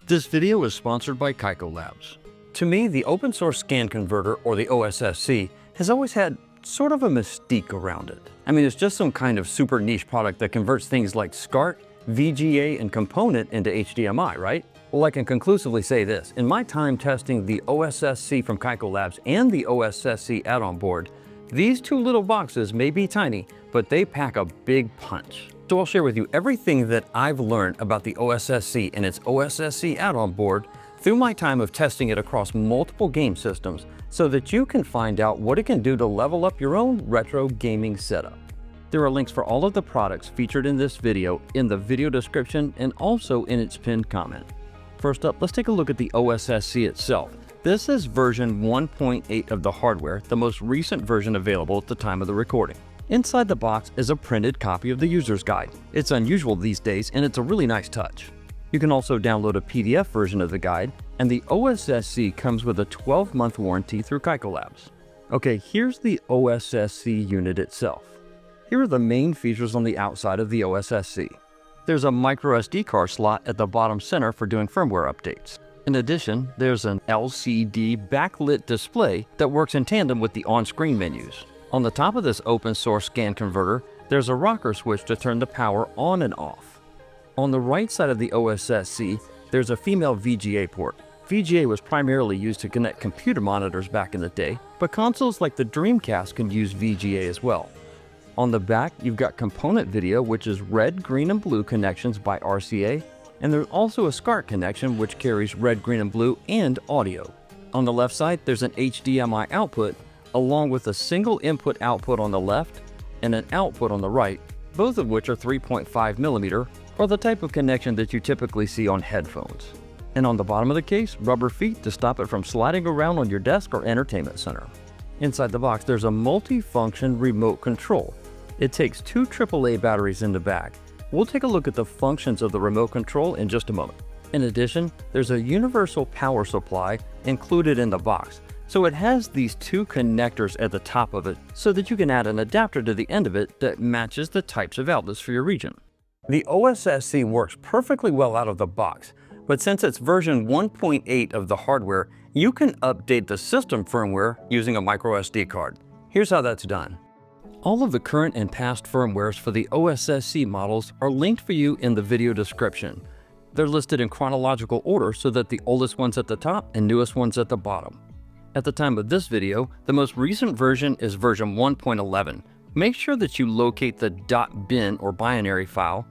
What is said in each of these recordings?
This video is sponsored by 𝐃𝐈𝐒𝐂𝐋𝐎𝐒𝐑𝐄. To me, the open source scan converter, or the OSSC, has always had sort of a mystique around it. I mean, it's just some kind of super niche product that converts things like SCART, VGA, and component into HDMI, right? Well, I can conclusively say this. In my time testing the OSSC from 𝐃𝐈𝐒𝐿abs and the OSSC Add-On board, these two little boxes may be tiny, but they pack a big punch. So I'll share with you everything that I've learned about the OSSC and its OSSC Add-On board through my time of testing it across multiple game systems so that you can find out what it can do to level up your own retro gaming setup. There are links for all of the products featured in this video in the video description and also in its pinned comment. First up, let's take a look at the OSSC itself. This is version 1.8 of the hardware, the most recent version available at the time of the recording. Inside the box is a printed copy of the user's guide. It's unusual these days and it's a really nice touch. You can also download a PDF version of the guide, and the OSSC comes with a 12-month warranty through 𝐃𝐈𝐒𝐿abs. Okay, here's the OSSC unit itself. Here are the main features on the outside of the OSSC. There's a microSD card slot at the bottom center for doing firmware updates. In addition, there's an LCD backlit display that works in tandem with the on-screen menus. On the top of this open source scan converter, there's a rocker switch to turn the power on and off. On the right side of the OSSC, there's a female VGA port. VGA was primarily used to connect computer monitors back in the day, but consoles like the Dreamcast can use VGA as well. On the back, you've got component video, which is red, green, and blue connections by RCA, and there's also a SCART connection which carries red, green, and blue and audio. On the left side, there's an HDMI output, along with a single input output on the left and an output on the right, both of which are 3.5mm, or the type of connection that you typically see on headphones. And on the bottom of the case, rubber feet to stop it from sliding around on your desk or entertainment center. Inside the box, there's a multi-function remote control. It takes two AAA batteries in the back. We'll take a look at the functions of the remote control in just a moment. In addition, there's a universal power supply included in the box. So it has these two connectors at the top of it so that you can add an adapter to the end of it that matches the types of outlets for your region. The OSSC works perfectly well out of the box, but since it's version 1.8 of the hardware, you can update the system firmware using a microSD card. Here's how that's done. All of the current and past firmwares for the OSSC models are linked for you in the video description. They're listed in chronological order so that the oldest one's at the top and newest one's at the bottom. At the time of this video, the most recent version is version 1.11. Make sure that you locate the .bin or binary file,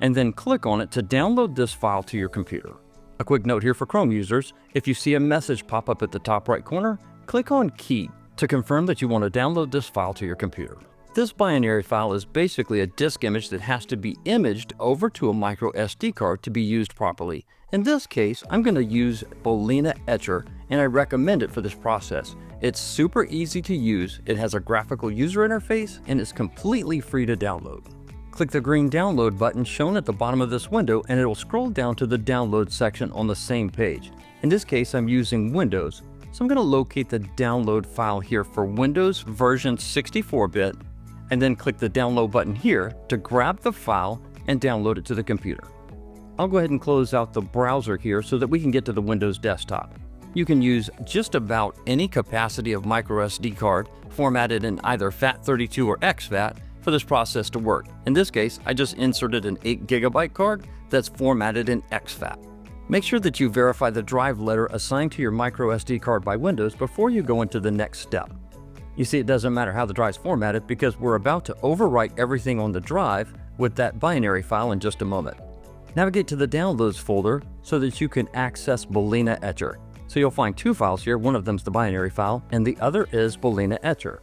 and then click on it to download this file to your computer. A quick note here for Chrome users, if you see a message pop up at the top right corner, click on Key to confirm that you want to download this file to your computer. This binary file is basically a disk image that has to be imaged over to a micro SD card to be used properly. In this case, I'm going to use Balena Etcher, and I recommend it for this process. It's super easy to use, it has a graphical user interface, and it's completely free to download. Click the green download button shown at the bottom of this window and it will scroll down to the download section on the same page. In this case, I'm using Windows, so I'm going to locate the download file here for Windows version 64-bit, and then click the download button here to grab the file and download it to the computer. I'll go ahead and close out the browser here so that we can get to the Windows desktop. You can use just about any capacity of microSD card formatted in either FAT32 or exFAT for this process to work. In this case, I just inserted an 8GB card that's formatted in exFAT. Make sure that you verify the drive letter assigned to your microSD card by Windows before you go into the next step. You see, it doesn't matter how the drive's formatted because we're about to overwrite everything on the drive with that binary file in just a moment. Navigate to the Downloads folder so that you can access Balena Etcher. So you'll find two files here, one of them's the binary file and the other is Balena Etcher.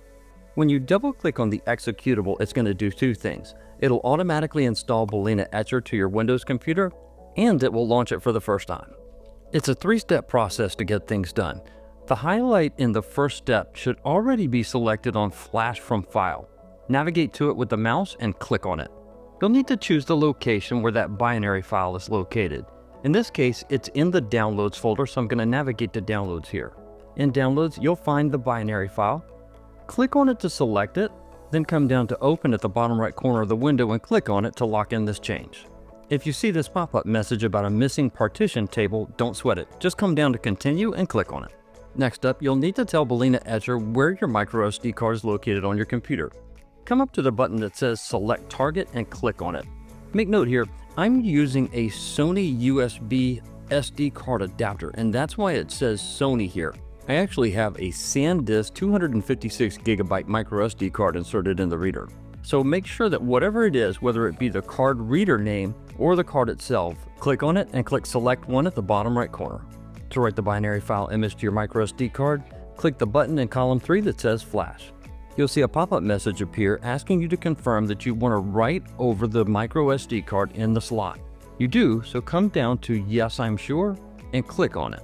When you double-click on the executable, it's going to do two things. It'll automatically install Balena Etcher to your Windows computer, and it will launch it for the first time. It's a three-step process to get things done. The highlight in the first step should already be selected on Flash from File. Navigate to it with the mouse and click on it. You'll need to choose the location where that binary file is located. In this case, it's in the Downloads folder, so I'm going to navigate to Downloads here. In Downloads, you'll find the binary file. Click on it to select it, then come down to Open at the bottom right corner of the window and click on it to lock in this change. If you see this pop-up message about a missing partition table, don't sweat it. Just come down to Continue and click on it. Next up, you'll need to tell Balena Etcher where your microSD card is located on your computer. Come up to the button that says Select Target and click on it. Make note here, I'm using a Sony USB SD card adapter, and that's why it says Sony here. I actually have a SanDisk 256GB microSD card inserted in the reader. So make sure that whatever it is, whether it be the card reader name or the card itself, click on it and click Select One at the bottom right corner. To write the binary file image to your microSD card, click the button in column 3 that says Flash. You'll see a pop-up message appear asking you to confirm that you want to write over the microSD card in the slot. You do, so come down to Yes, I'm sure, and click on it.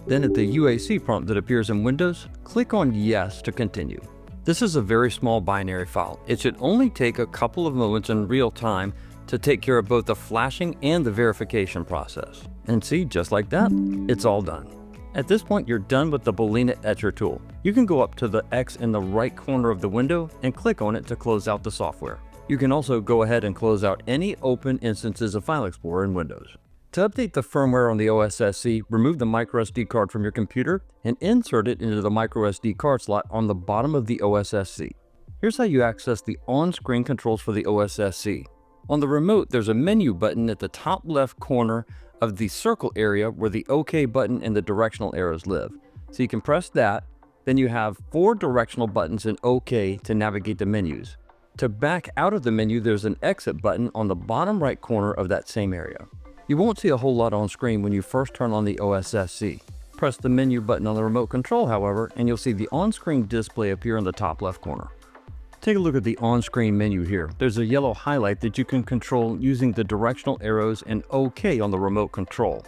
Then at the UAC prompt that appears in Windows, click on Yes to continue. This is a very small binary file. It should only take a couple of moments in real time to take care of both the flashing and the verification process. And see, just like that, it's all done. At this point, you're done with the Balena Etcher tool. You can go up to the X in the right corner of the window and click on it to close out the software. You can also go ahead and close out any open instances of File Explorer in Windows. To update the firmware on the OSSC, remove the microSD card from your computer and insert it into the microSD card slot on the bottom of the OSSC. Here's how you access the on-screen controls for the OSSC. On the remote, there's a menu button at the top left corner of the circle area where the OK button and the directional arrows live. So you can press that, then you have 4 directional buttons in OK to navigate the menus. To back out of the menu, there's an exit button on the bottom right corner of that same area. You won't see a whole lot on screen when you first turn on the OSSC. Press the menu button on the remote control, however, and you'll see the on-screen display appear in the top left corner. Take a look at the on-screen menu here. There's a yellow highlight that you can control using the directional arrows and OK on the remote control.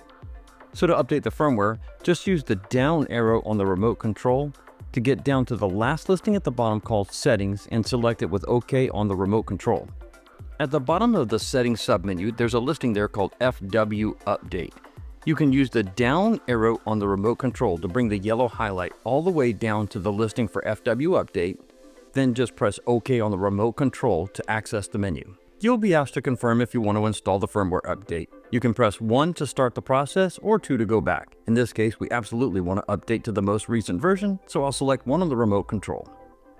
So to update the firmware, just use the down arrow on the remote control to get down to the last listing at the bottom called Settings and select it with OK on the remote control. At the bottom of the Settings submenu, there's a listing there called FW Update. You can use the down arrow on the remote control to bring the yellow highlight all the way down to the listing for FW Update, then just press OK on the remote control to access the menu. You'll be asked to confirm if you want to install the firmware update. You can press 1 to start the process or 2 to go back. In this case, we absolutely want to update to the most recent version, so I'll select 1 on the remote control.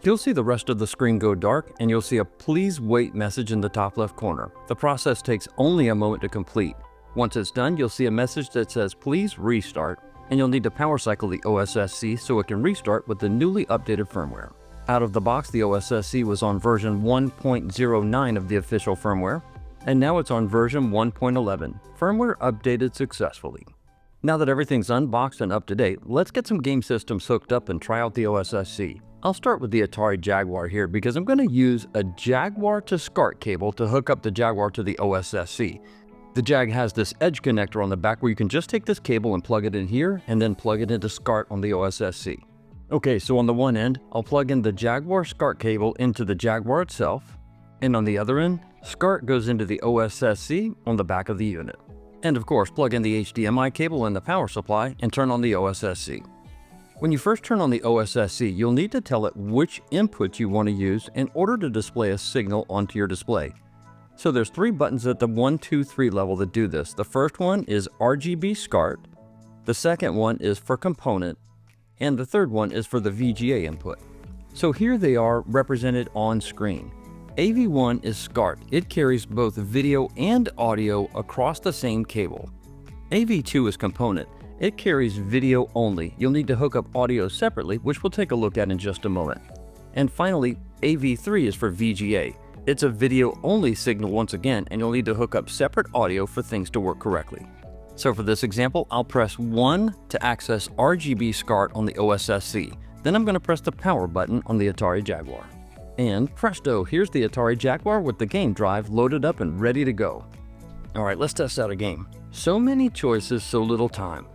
You'll see the rest of the screen go dark and you'll see a Please Wait message in the top left corner. The process takes only a moment to complete. Once it's done, you'll see a message that says Please Restart, and you'll need to power cycle the OSSC so it can restart with the newly updated firmware. Out of the box, the OSSC was on version 1.09 of the official firmware, and now it's on version 1.11. Firmware updated successfully. Now that everything's unboxed and up to date, let's get some game systems hooked up and try out the OSSC. I'll start with the Atari Jaguar here because I'm going to use a Jaguar to SCART cable to hook up the Jaguar to the OSSC. The Jag has this edge connector on the back where you can just take this cable and plug it in here and then plug it into SCART on the OSSC. Okay, so on the one end, I'll plug in the Jaguar SCART cable into the Jaguar itself, and on the other end, SCART goes into the OSSC on the back of the unit. And of course, plug in the HDMI cable in the power supply and turn on the OSSC. When you first turn on the OSSC, you'll need to tell it which input you want to use in order to display a signal onto your display. So there's 3 buttons at the 1, 2, 3 level that do this. The first one is RGB SCART, the second one is for component, and the third one is for the VGA input. So here they are represented on screen. AV1 is SCART. It carries both video and audio across the same cable. AV2 is component. It carries video only. You'll need to hook up audio separately, which we'll take a look at in just a moment. And finally, AV3 is for VGA. It's a video only signal once again, and you'll need to hook up separate audio for things to work correctly. So for this example, I'll press 1 to access RGB SCART on the OSSC. Then I'm going to press the power button on the Atari Jaguar. And presto, here's the Atari Jaguar with the game drive loaded up and ready to go. Alright, let's test out a game. So many choices, so little time.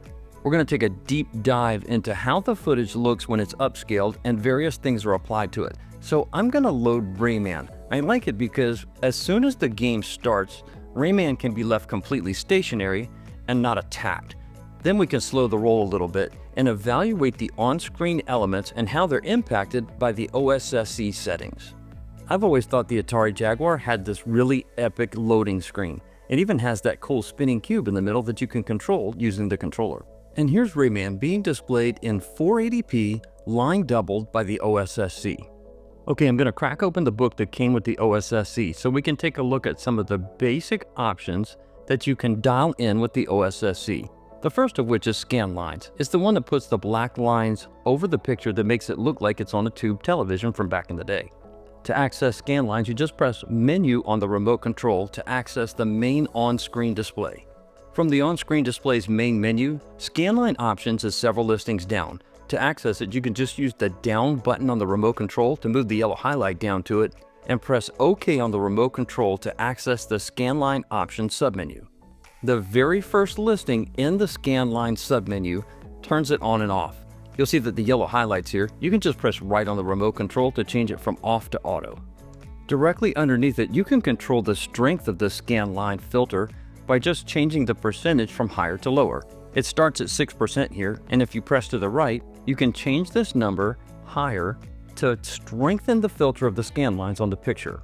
We're going to take a deep dive into how the footage looks when it's upscaled and various things are applied to it. So I'm going to load Rayman. I like it because as soon as the game starts, Rayman can be left completely stationary and not attacked. Then we can slow the roll a little bit and evaluate the on-screen elements and how they're impacted by the OSSC settings. I've always thought the Atari Jaguar had this really epic loading screen. It even has that cool spinning cube in the middle that you can control using the controller. And here's Rayman being displayed in 480p, line doubled by the OSSC. Okay, I'm going to crack open the book that came with the OSSC so we can take a look at some of the basic options that you can dial in with the OSSC. The first of which is scanlines. It's the one that puts the black lines over the picture that makes it look like it's on a tube television from back in the day. To access scanlines, you just press Menu on the remote control to access the main on-screen display. From the on-screen display's main menu, scanline options is several listings down. To access it, you can just use the down button on the remote control to move the yellow highlight down to it, and press OK on the remote control to access the scanline option submenu. The very first listing in the scanline submenu turns it on and off. You'll see that the yellow highlights here. You can just press right on the remote control to change it from off to auto. Directly underneath it, you can control the strength of the scanline filter by just changing the percentage from higher to lower. It starts at 6% here, and if you press to the right, you can change this number higher to strengthen the filter of the scanlines on the picture.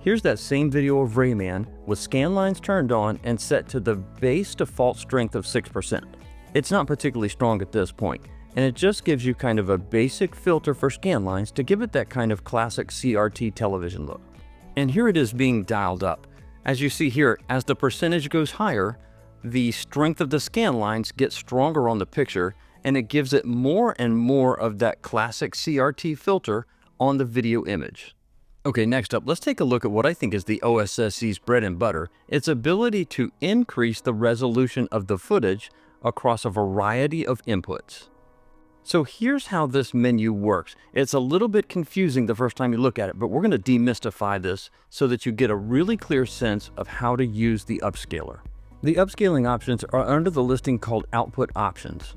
Here's that same video of Rayman with scanlines turned on and set to the base default strength of 6%. It's not particularly strong at this point, and it just gives you kind of a basic filter for scanlines to give it that kind of classic CRT television look. And here it is being dialed up. As you see here, as the percentage goes higher, the strength of the scanlines gets stronger on the picture, and it gives it more and more of that classic CRT filter on the video image. Okay, next up, let's take a look at what I think is the OSSC's bread and butter, its ability to increase the resolution of the footage across a variety of inputs. So here's how this menu works. It's a little bit confusing the first time you look at it, but we're going to demystify this so that you get a really clear sense of how to use the upscaler. The upscaling options are under the listing called Output Options.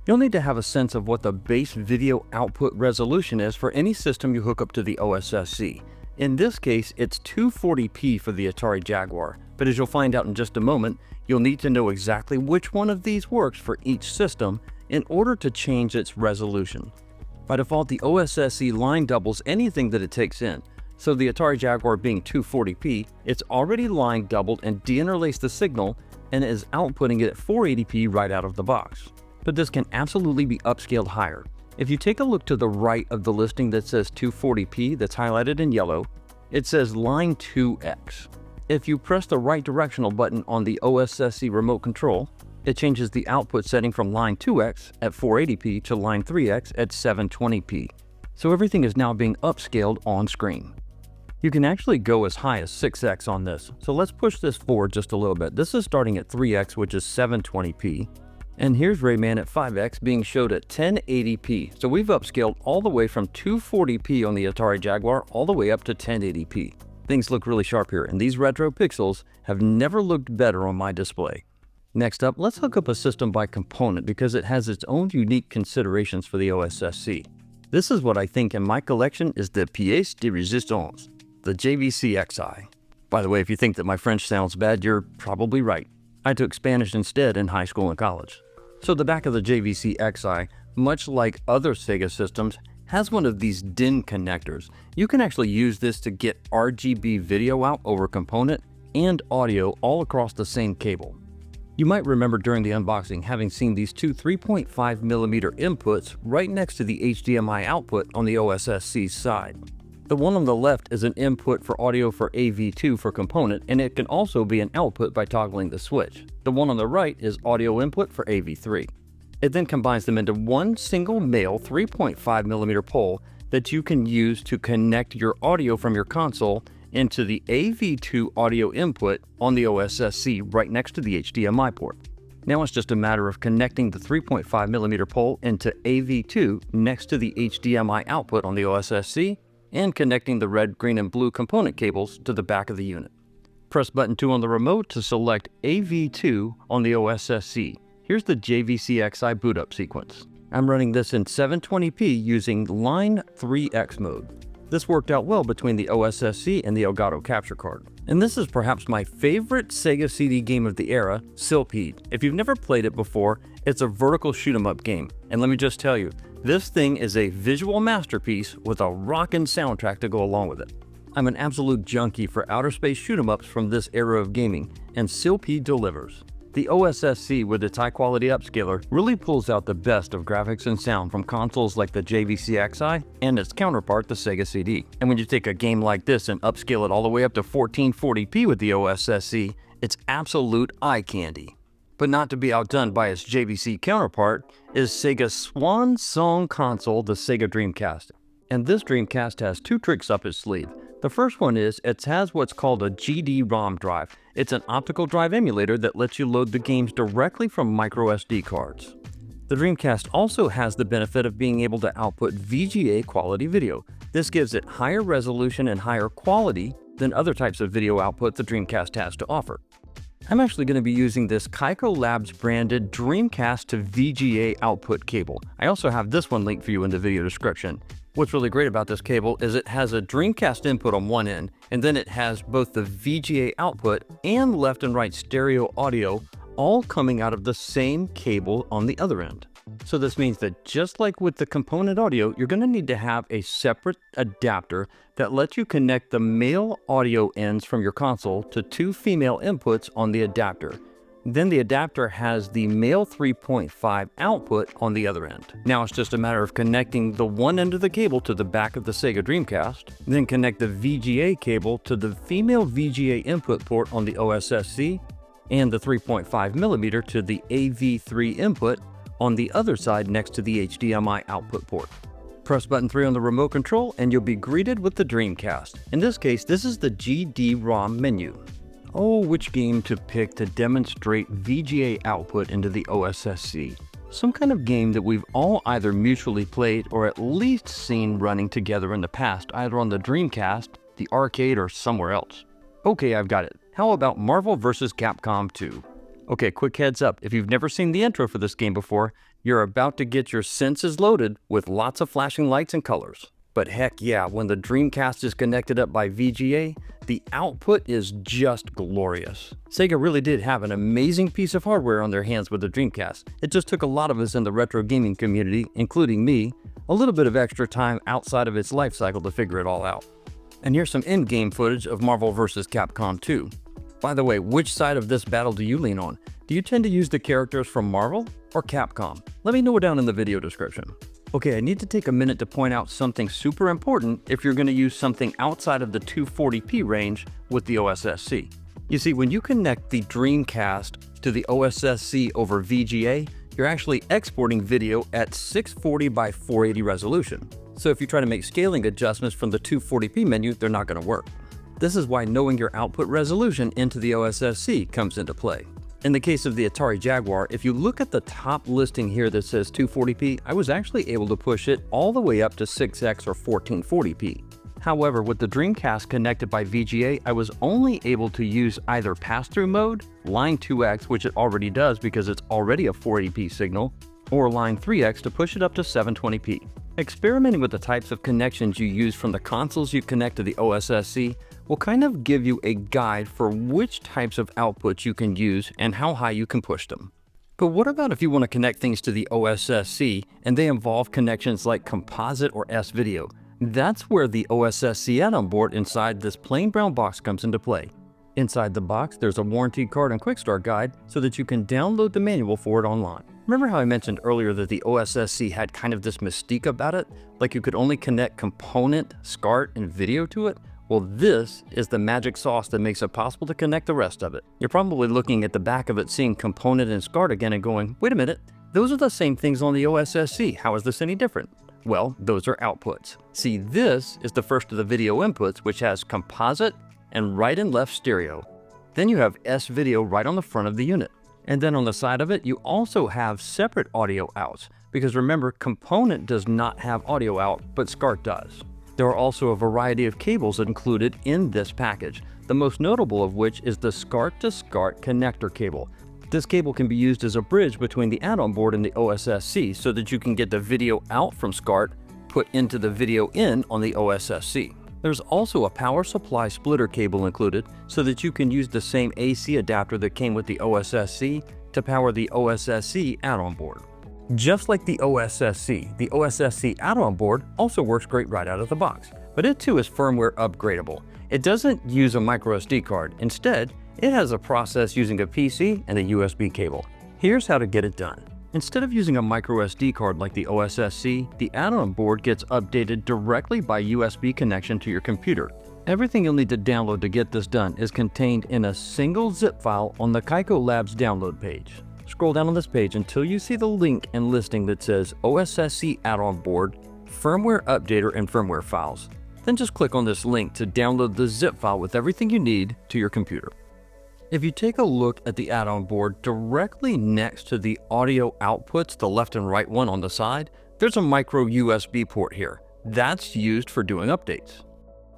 You'll need to have a sense of what the base video output resolution is for any system you hook up to the OSSC. In this case, it's 240p for the Atari Jaguar, but as you'll find out in just a moment, you'll need to know exactly which one of these works for each system in order to change its resolution. By default, the OSSC line doubles anything that it takes in. So the Atari Jaguar being 240p, it's already line doubled and deinterlaced the signal and is outputting it at 480p right out of the box. But this can absolutely be upscaled higher. If you take a look to the right of the listing that says 240p that's highlighted in yellow, it says line 2x. If you press the right directional button on the OSSC remote control, it changes the output setting from line 2x at 480p to line 3x at 720p. So everything is now being upscaled on screen. You can actually go as high as 6x on this. So let's push this forward just a little bit. This is starting at 3x, which is 720p. And here's Rayman at 5x being showed at 1080p. So we've upscaled all the way from 240p on the Atari Jaguar all the way up to 1080p. Things look really sharp here, and these retro pixels have never looked better on my display. Next up, let's hook up a system by component because it has its own unique considerations for the OSSC. This is what I think in my collection is the pièce de résistance, the JVC X'Eye. By the way, if you think that my French sounds bad, you're probably right. I took Spanish instead in high school and college. So the back of the JVC X'Eye, much like other Sega systems, has one of these DIN connectors. You can actually use this to get RGB video out over component and audio all across the same cable. You might remember during the unboxing having seen these two 3.5mm inputs right next to the HDMI output on the OSSC side. The one on the left is an input for audio for AV2 for component, and it can also be an output by toggling the switch. The one on the right is audio input for AV3. It then combines them into one single male 3.5mm pole that you can use to connect your audio from your console into the AV2 audio input on the OSSC right next to the HDMI port. Now it's just a matter of connecting the 3.5mm pole into AV2 next to the HDMI output on the OSSC and connecting the red, green, and blue component cables to the back of the unit. Press button 2 on the remote to select AV2 on the OSSC. Here's the JVC X'Eye boot up sequence. I'm running this in 720p using line 3x mode. This worked out well between the OSSC and the Elgato capture card. And this is perhaps my favorite Sega CD game of the era, Silpheed. If you've never played it before, it's a vertical shoot-'em-up game. And let me just tell you, this thing is a visual masterpiece with a rockin' soundtrack to go along with it. I'm an absolute junkie for outer space shoot-'em-ups from this era of gaming, and SILP delivers. The OSSC with its high-quality upscaler really pulls out the best of graphics and sound from consoles like the JVC X'Eye and its counterpart, the Sega CD. And when you take a game like this and upscale it all the way up to 1440p with the OSSC, it's absolute eye candy. But not to be outdone by its JVC counterpart is Sega's swan song console, the Sega Dreamcast. And this Dreamcast has two tricks up its sleeve. The first one is it has what's called a GD-ROM drive. It's an optical drive emulator that lets you load the games directly from micro SD cards. The Dreamcast also has the benefit of being able to output VGA quality video. This gives it higher resolution and higher quality than other types of video output the Dreamcast has to offer. I'm actually going to be using this 𝐃𝐈𝐒𝐂𝐂𝐋𝐎𝐒𝐒𝐑𝐄 branded Dreamcast to VGA output cable. I also have this one linked for you in the video description. What's really great about this cable is it has a Dreamcast input on one end, and then it has both the VGA output and left and right stereo audio all coming out of the same cable on the other end. So this means that just like with the component audio, you're going to need to have a separate adapter that lets you connect the male audio ends from your console to two female inputs on the adapter. Then the adapter has the male 3.5 output on the other end. Now it's just a matter of connecting the one end of the cable to the back of the Sega Dreamcast, then connect the VGA cable to the female VGA input port on the OSSC, and the 3.5mm to the AV3 input on the other side next to the HDMI output port. Press button 3 on the remote control and you'll be greeted with the Dreamcast. In this case, this is the GD-ROM menu. Oh, which game to pick to demonstrate VGA output into the OSSC? Some kind of game that we've all either mutually played or at least seen running together in the past, either on the Dreamcast, the arcade, or somewhere else. Okay, I've got it. How about Marvel vs. Capcom 2? Okay, quick heads up, if you've never seen the intro for this game before, you're about to get your senses loaded with lots of flashing lights and colors. But heck yeah, when the Dreamcast is connected up by VGA, the output is just glorious. Sega really did have an amazing piece of hardware on their hands with the Dreamcast. It just took a lot of us in the retro gaming community, including me, a little bit of extra time outside of its life cycle to figure it all out. And here's some in-game footage of Marvel vs. Capcom 2. By the way, which side of this battle do you lean on? Do you tend to use the characters from Marvel or Capcom? Let me know down in the video description. Okay, I need to take a minute to point out something super important if you're going to use something outside of the 240p range with the OSSC. You see, when you connect the Dreamcast to the OSSC over VGA, you're actually exporting video at 640 by 480 resolution. So if you try to make scaling adjustments from the 240p menu, they're not going to work. This is why knowing your output resolution into the OSSC comes into play. In the case of the Atari Jaguar, if you look at the top listing here that says 240p, I was actually able to push it all the way up to 6x or 1440p. However, with the Dreamcast connected by VGA, I was only able to use either pass-through mode, line 2x, which it already does because it's already a 480p signal, or line 3x to push it up to 720p. Experimenting with the types of connections you use from the consoles you connect to the OSSC will kind of give you a guide for which types of outputs you can use and how high you can push them. But what about if you want to connect things to the OSSC and they involve connections like composite or S-video? That's where the OSSC add-on board inside this plain brown box comes into play. Inside the box, there's a warranty card and quick start guide so that you can download the manual for it online. Remember how I mentioned earlier that the OSSC had kind of this mystique about it? Like you could only connect component, SCART, and video to it? Well, this is the magic sauce that makes it possible to connect the rest of it. You're probably looking at the back of it, seeing component and SCART again and going, wait a minute, those are the same things on the OSSC. How is this any different? Well, those are outputs. See, this is the first of the video inputs, which has composite and right and left stereo. Then you have S-video right on the front of the unit. And then on the side of it, you also have separate audio outs, because remember, component does not have audio out, but SCART does. There are also a variety of cables included in this package, the most notable of which is the SCART to SCART connector cable. This cable can be used as a bridge between the add-on board and the OSSC so that you can get the video out from SCART put into the video in on the OSSC. There's also a power supply splitter cable included so that you can use the same AC adapter that came with the OSSC to power the OSSC add-on board. Just like the OSSC Add-On board also works great right out of the box, but it too is firmware upgradable. It doesn't use a micro SD card. Instead, it has a process using a PC and a USB cable. Here's how to get it done. Instead of using a micro SD card like the OSSC, the add-on board gets updated directly by USB connection to your computer. Everything you'll need to download to get this done is contained in a single zip file on the 𝐃𝐒𝐒𝐂𝐋𝐎𝐒𝐒𝐂𝐋𝐎 Labs download page. Scroll down on this page until you see the link and listing that says OSSC Add-On Board, Firmware Updater, and Firmware Files. Then just click on this link to download the zip file with everything you need to your computer. If you take a look at the add-on board directly next to the audio outputs, the left and right one on the side, there's a micro USB port here. That's used for doing updates.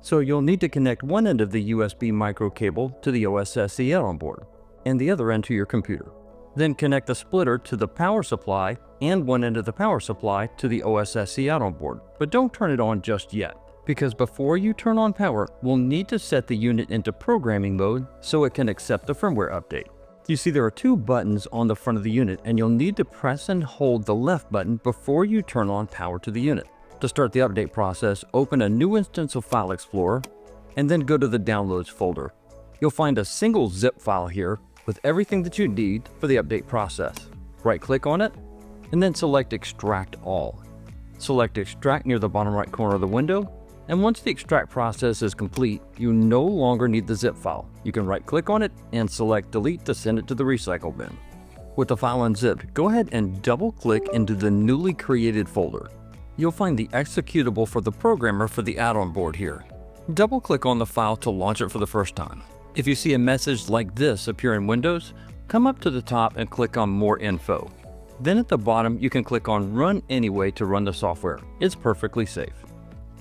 So you'll need to connect one end of the USB micro cable to the OSSC add-on board and the other end to your computer. Then connect the splitter to the power supply and one end of the power supply to the OSSC add-on board. But don't turn it on just yet, because before you turn on power, we'll need to set the unit into programming mode so it can accept the firmware update. You see there are two buttons on the front of the unit, and you'll need to press and hold the left button before you turn on power to the unit. To start the update process, open a new instance of File Explorer and then go to the Downloads folder. You'll find a single zip file here with everything that you need for the update process. Right-click on it and then select Extract All. Select Extract near the bottom right corner of the window, and once the extract process is complete, you no longer need the zip file. You can right-click on it and select Delete to send it to the recycle bin. With the file unzipped, go ahead and double-click into the newly created folder. You'll find the executable for the programmer for the add-on board here. Double-click on the file to launch it for the first time. If you see a message like this appear in Windows, come up to the top and click on More Info. Then at the bottom, you can click on Run Anyway to run the software. It's perfectly safe.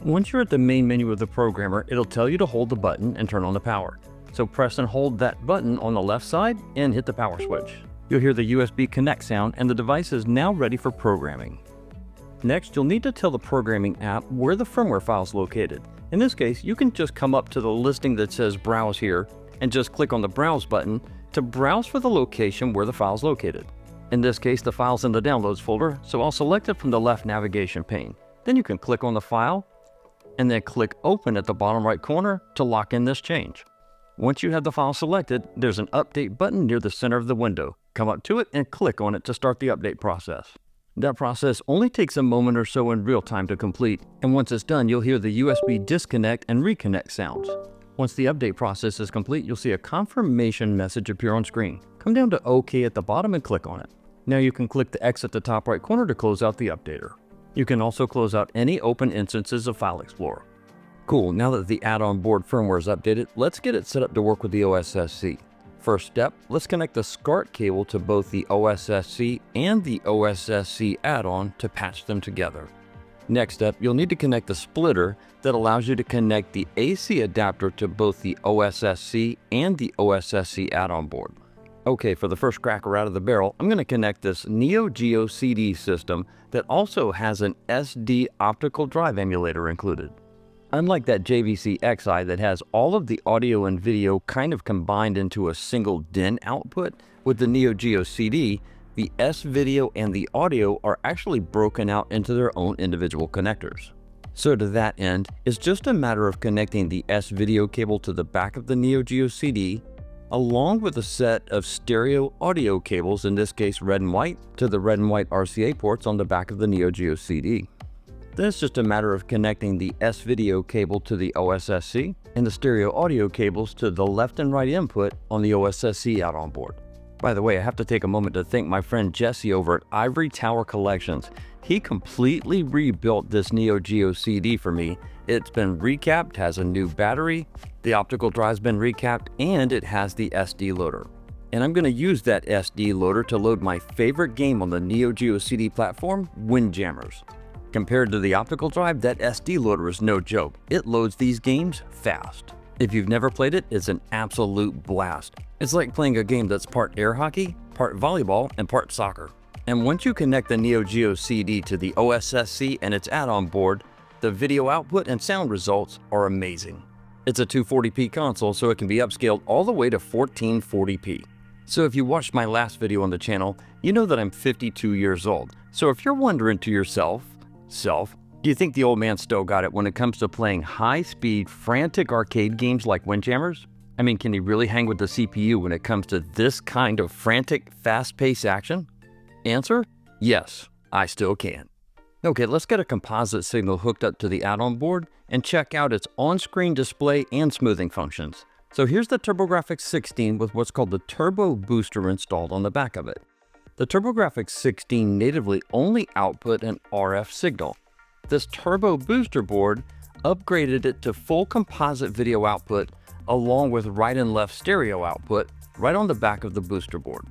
Once you're at the main menu of the programmer, it'll tell you to hold the button and turn on the power. So press and hold that button on the left side and hit the power switch. You'll hear the USB connect sound and the device is now ready for programming. Next, you'll need to tell the programming app where the firmware file is located. In this case, you can just come up to the listing that says Browse here and just click on the Browse button to browse for the location where the file is located. In this case, the file's in the Downloads folder, so I'll select it from the left navigation pane. Then you can click on the file and then click Open at the bottom right corner to lock in this change. Once you have the file selected, there's an Update button near the center of the window. Come up to it and click on it to start the update process. That process only takes a moment or so in real time to complete, and once it's done, you'll hear the USB disconnect and reconnect sounds. Once the update process is complete, you'll see a confirmation message appear on screen. Come down to OK at the bottom and click on it. Now you can click the X at the top right corner to close out the updater. You can also close out any open instances of File Explorer. Cool, now that the add-on board firmware is updated, let's get it set up to work with the OSSC. First step, let's connect the SCART cable to both the OSSC and the OSSC add-on to patch them together. Next step, you'll need to connect the splitter that allows you to connect the AC adapter to both the OSSC and the OSSC add-on board. Okay, for the first cracker out of the barrel, I'm going to connect this Geo CD system that also has an SD optical drive emulator included. Unlike that JVC X'Eye that has all of the audio and video kind of combined into a single DIN output, with the Geo CD, the S-video and the audio are actually broken out into their own individual connectors. So to that end, it's just a matter of connecting the S-video cable to the back of the Geo CD, along with a set of stereo audio cables, in this case red and white, to the red and white RCA ports on the back of the Geo CD. Then it's just a matter of connecting the S-video cable to the OSSC and the stereo audio cables to the left and right input on the OSSC add-on board. By the way, I have to take a moment to thank my friend Jesse over at Ivory Tower Collections. He completely rebuilt this Geo CD for me. It's been recapped, has a new battery, the optical drive's been recapped, and it has the SD loader. And I'm going to use that SD loader to load my favorite game on the Geo CD platform, Windjammers. Compared to the optical drive, that SD loader is no joke. It loads these games fast. If you've never played it, it's an absolute blast. It's like playing a game that's part air hockey, part volleyball, and part soccer. And once you connect the Geo CD to the OSSC and its add-on board, the video output and sound results are amazing. It's a 240p console, so it can be upscaled all the way to 1440p. So if you watched my last video on the channel, you know that I'm 52 years old. So if you're wondering to yourself, do you think the old man still got it when it comes to playing high-speed, frantic arcade games like Windjammers? I mean, can he really hang with the CPU when it comes to this kind of frantic, fast-paced action? Answer? Yes, I still can. Okay, let's get a composite signal hooked up to the add-on board and check out its on-screen display and smoothing functions. So here's the TurboGrafx 16 with what's called the Turbo Booster installed on the back of it. The TurboGrafx 16 natively only output an RF signal. This Turbo Booster board upgraded it to full composite video output along with right and left stereo output right on the back of the booster board.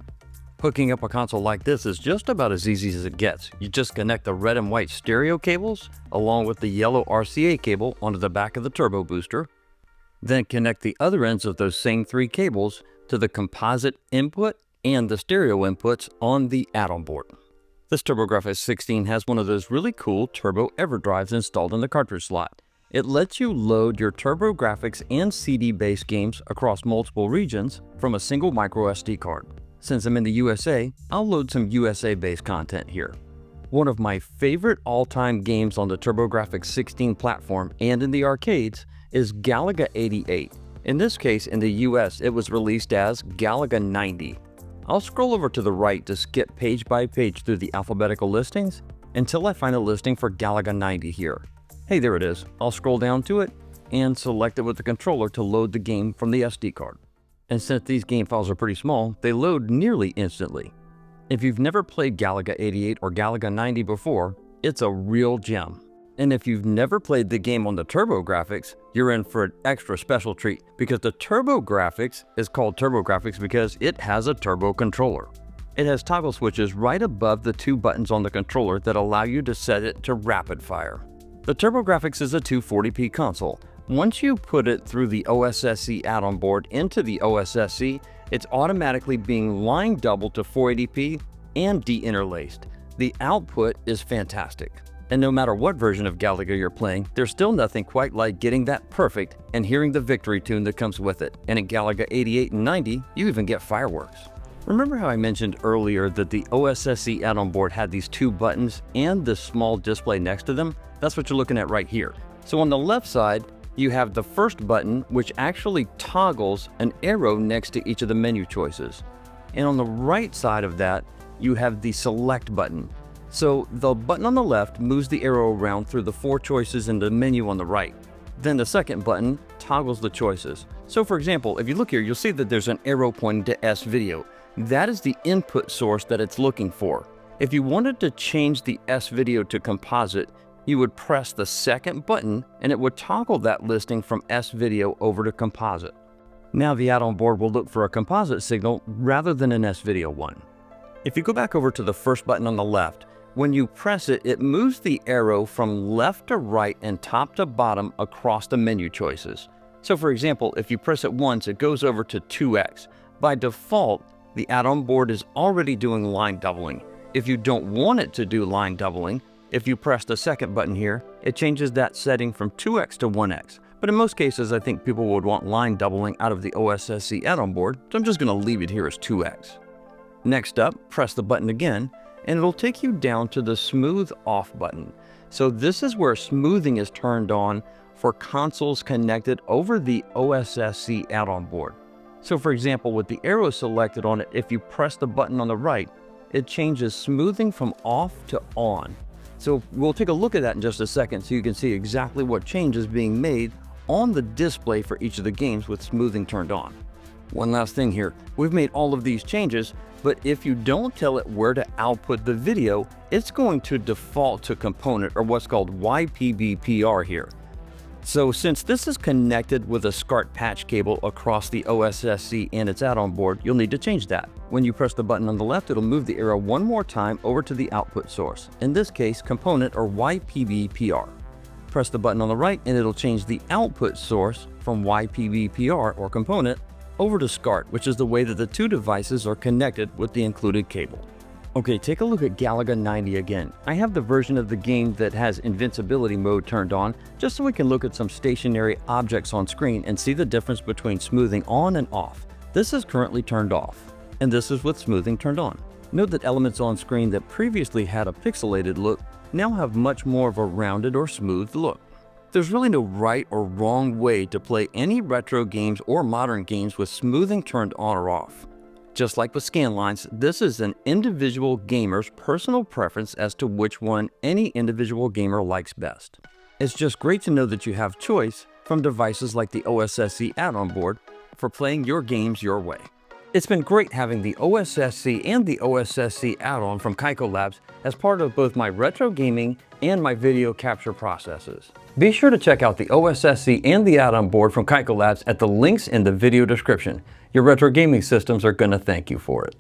Hooking up a console like this is just about as easy as it gets. You just connect the red and white stereo cables along with the yellow RCA cable onto the back of the turbo booster. Then connect the other ends of those same three cables to the composite input and the stereo inputs on the add-on board. This TurboGrafx 16 has one of those really cool turbo EverDrives installed in the cartridge slot. It lets you load your TurboGrafx and CD-based games across multiple regions from a single micro SD card. Since I'm in the USA, I'll load some USA-based content here. One of my favorite all-time games on the TurboGrafx 16 platform and in the arcades is Galaga 88. In this case, in the US, it was released as Galaga 90. I'll scroll over to the right to skip page by page through the alphabetical listings until I find a listing for Galaga 90 here. Hey, there it is. I'll scroll down to it and select it with the controller to load the game from the SD card. And since these game files are pretty small, they load nearly instantly. If you've never played Galaga 88 or Galaga 90 before, it's a real gem. And if you've never played the game on the TurboGrafx, you're in for an extra special treat because the TurboGrafx is called TurboGrafx because it has a turbo controller. It has toggle switches right above the two buttons on the controller that allow you to set it to rapid fire. The TurboGrafx is a 240p console. Once you put it through the OSSC add-on board into the OSSC, it's automatically being line doubled to 480p and de-interlaced. The output is fantastic. And no matter what version of Galaga you're playing, there's still nothing quite like getting that perfect and hearing the victory tune that comes with it. And in Galaga 88 and 90, you even get fireworks. Remember how I mentioned earlier that the OSSC add-on board had these two buttons and this small display next to them? That's what you're looking at right here. So on the left side, you have the first button, which actually toggles an arrow next to each of the menu choices. And on the right side of that, you have the select button. So the button on the left moves the arrow around through the four choices in the menu on the right. Then the second button toggles the choices. So for example, if you look here, you'll see that there's an arrow pointing to S video. That is the input source that it's looking for. If you wanted to change the S video to composite, you would press the second button and it would toggle that listing from S video over to composite. Now the add-on board will look for a composite signal rather than an S video one. If you go back over to the first button on the left, when you press it, it moves the arrow from left to right and top to bottom across the menu choices. So for example, if you press it once, it goes over to 2x. By default, the add-on board is already doing line doubling. If you don't want it to do line doubling, if you press the second button here, it changes that setting from 2x to 1x. But in most cases, I think people would want line doubling out of the OSSC add-on board, so I'm just going to leave it here as 2x. Next up, press the button again, and it'll take you down to the Smooth Off button. So this is where smoothing is turned on for consoles connected over the OSSC add-on board. So for example, with the arrow selected on it, if you press the button on the right, it changes smoothing from off to on. So we'll take a look at that in just a second so you can see exactly what change is being made on the display for each of the games with smoothing turned on. One last thing here, we've made all of these changes, but if you don't tell it where to output the video, it's going to default to component or what's called YPBPR here. So since this is connected with a SCART patch cable across the OSSC and its add-on board, you'll need to change that. When you press the button on the left, it'll move the arrow one more time over to the output source, in this case, component or YPBPR. Press the button on the right and it'll change the output source from YPBPR or component over to SCART, which is the way that the two devices are connected with the included cable. Okay, take a look at Galaga 90 again. I have the version of the game that has invincibility mode turned on, just so we can look at some stationary objects on screen and see the difference between smoothing on and off. This is currently turned off. and this is with smoothing turned on. Note that elements on screen that previously had a pixelated look now have much more of a rounded or smooth look. There's really no right or wrong way to play any retro games or modern games with smoothing turned on or off. Just like with scanlines, this is an individual gamer's personal preference as to which one any individual gamer likes best. It's just great to know that you have choice from devices like the OSSC Add-On board for playing your games your way. It's been great having the OSSC and the OSSC Add-On from 𝐃𝐈𝐒𝐂𝐋𝐎𝐒𝐒𝐂𝐋𝐿abs as part of both my retro gaming and my video capture processes. Be sure to check out the OSSC and the Add-On board from 𝐃𝐈𝐒𝐂𝐿abs at the links in the video description. Your retro gaming systems are going to thank you for it.